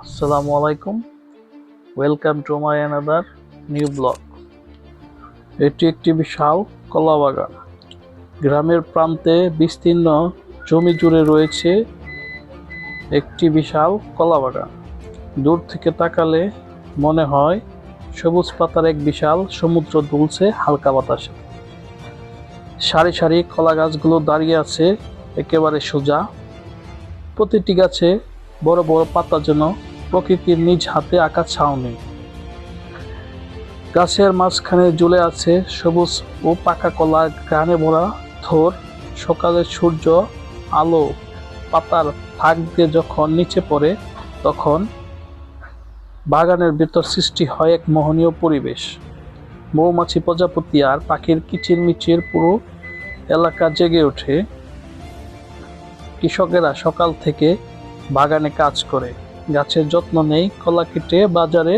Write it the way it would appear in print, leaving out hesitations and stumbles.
আসসালামু আলাইকুম, welcome to my another new blog. এটি একটি বিশাল কলা বাগান। গ্রামের প্রান্তে বিস্তীর্ণ জমি জুড়ে রয়েছে একটি বিশাল কলা বাগান। দূর থেকে তাকালে মনে হয় সবুজ পাতার এক বিশাল সমুদ্র দুলছে হালকা বাতাসে। সারি সারি কলা গাছগুলো দাঁড়িয়ে আছে একেবারে সোজা। প্রতিটি গাছে বড় বড় পাতা যেন প্রকৃতির নিজ হাতে আঁকা ছাউনি। গাছের মাঝখানে ঝুলে আছে সবুজ ও পাকা কলা ঘ্রাণে ভরা থোর। সকালের সূর্য আলো পাতার ফাঁক দিয়ে যখন নিচে পড়ে, তখন বাগানের ভেতর সৃষ্টি হয় এক মোহনীয় পরিবেশ। মৌমাছি, প্রজাপতি আর পাখির কিচিরমিচির পুরো এলাকা জেগে ওঠে। কৃষকেরা সকাল থেকে বাগানে কাজ করে, গাছের যত্ন নেই, কলা কেটে বাজারে